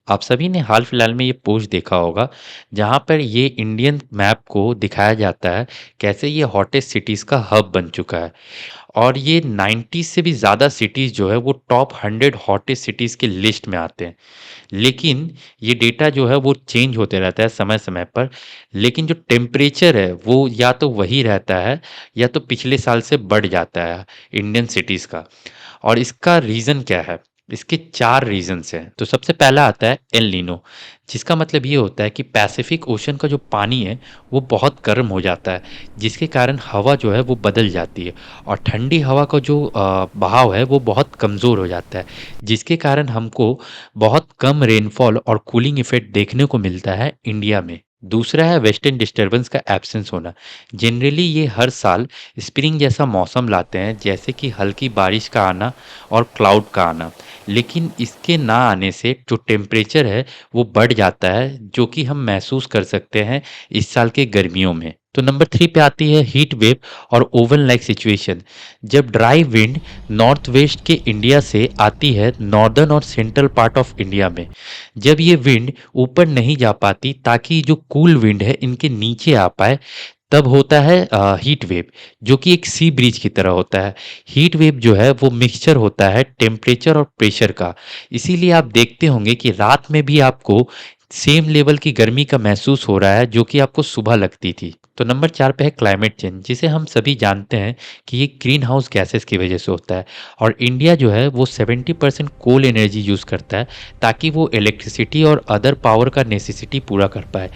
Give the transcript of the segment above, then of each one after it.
आप सभी ने हाल फिलहाल में ये पोस्ट देखा होगा जहाँ पर ये इंडियन मैप को दिखाया जाता है कैसे ये हॉटेस्ट सिटीज़ का हब बन चुका है। और ये 90 से भी ज़्यादा सिटीज़ जो है वो टॉप 100 हॉटेस्ट सिटीज़ की लिस्ट में आते हैं। लेकिन ये डेटा जो है वो चेंज होते रहता है समय समय पर। लेकिन जो टेम्परेचर है वो या तो वही रहता है या तो पिछले साल से बढ़ जाता है इंडियन सिटीज़ का। और इसका रीज़न क्या है? इसके 4 रीज़न्स हैं। तो सबसे पहला आता है एल नीनो, जिसका मतलब ये होता है कि पैसिफिक ओशन का जो पानी है, वो बहुत गर्म हो जाता है, जिसके कारण हवा जो है वो बदल जाती है और ठंडी हवा का जो बहाव है वो बहुत कमज़ोर हो जाता है, जिसके कारण हमको बहुत कम रेनफॉल और कूलिंग इफ़ेक्ट देखने को मिलता है इंडिया में। दूसरा है वेस्टर्न डिस्टर्बेंस का एब्सेंस होना। जनरली ये हर साल स्प्रिंग जैसा मौसम लाते हैं, जैसे कि हल्की बारिश का आना और क्लाउड का आना। लेकिन इसके ना आने से जो टेम्परेचर है वो बढ़ जाता है, जो कि हम महसूस कर सकते हैं इस साल के गर्मियों में। तो नंबर 3 पे आती है हीट वेव और ओवन लाइक सिचुएशन। जब ड्राई विंड नॉर्थ वेस्ट के इंडिया से आती है नॉर्दर्न और सेंट्रल पार्ट ऑफ इंडिया में, जब ये विंड ऊपर नहीं जा पाती ताकि जो कूल विंड है इनके नीचे आ पाए, तब होता है हीट वेव, जो कि एक सी ब्रीज की तरह होता है। हीट वेव जो है वो मिक्सचर होता है टेम्परेचर और प्रेशर का। इसीलिए आप देखते होंगे कि रात में भी आपको सेम लेवल की गर्मी का महसूस हो रहा है जो कि आपको सुबह लगती थी। तो नंबर 4 पे है क्लाइमेट चेंज, जिसे हम सभी जानते हैं कि ये ग्रीन हाउस गैसेस की वजह से होता है। और इंडिया जो है वो 70% कोल एनर्जी यूज़ करता है ताकि वो इलेक्ट्रिसिटी और अदर पावर का नेसेसिटी पूरा कर पाए।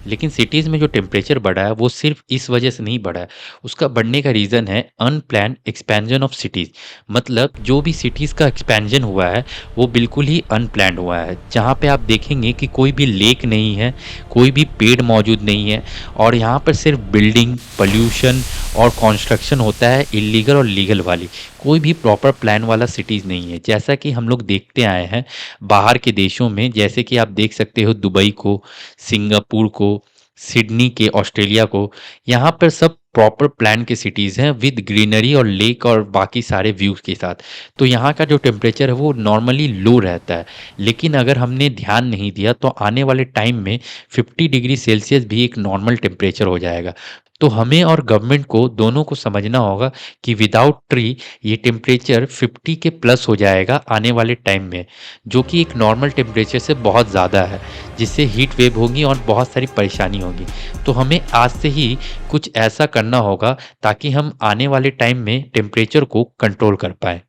लेकिन सिटीज़ में जो टेम्परेचर बढ़ा है वो सिर्फ इस वजह से नहीं बढ़ा है। उसका बढ़ने का रीज़न है अनप्लान्ड एक्सपेंशन ऑफ सिटीज़। मतलब जो भी सिटीज़ का एक्सपेंशन हुआ है वो बिल्कुल ही अनप्लान्ड हुआ है, जहाँ पे आप देखेंगे कि कोई भी लेक नहीं है, कोई भी पेड़ मौजूद नहीं है, और यहाँ पर सिर्फ बिल्डिंग, पॉल्यूशन और कंस्ट्रक्शन होता है, इलीगल और लीगल वाली। कोई भी प्रॉपर प्लान वाला सिटीज़ नहीं है, जैसा कि हम लोग देखते आए हैं बाहर के देशों में। जैसे कि आप देख सकते हो दुबई को, सिंगापुर को, सिडनी के ऑस्ट्रेलिया को। यहाँ पर सब प्रॉपर प्लान के सिटीज़ हैं विद ग्रीनरी और लेक और बाकी सारे व्यूज़ के साथ। तो यहाँ का जो टेम्परेचर है वो नॉर्मली लो रहता है। लेकिन अगर हमने ध्यान नहीं दिया तो आने वाले टाइम में 50 डिग्री सेल्सियस भी एक नॉर्मल टेम्परेचर हो जाएगा। तो हमें और गवर्नमेंट को दोनों को समझना होगा कि विदाउट ट्री ये टेम्परेचर 50 के प्लस हो जाएगा आने वाले टाइम में, जो कि एक नॉर्मल टेम्परेचर से बहुत ज़्यादा है, जिससे हीट वेव होगी और बहुत सारी परेशानी होगी। तो हमें आज से ही कुछ ऐसा करना होगा ताकि हम आने वाले टाइम में टेम्परेचर को कंट्रोल कर पाएँ।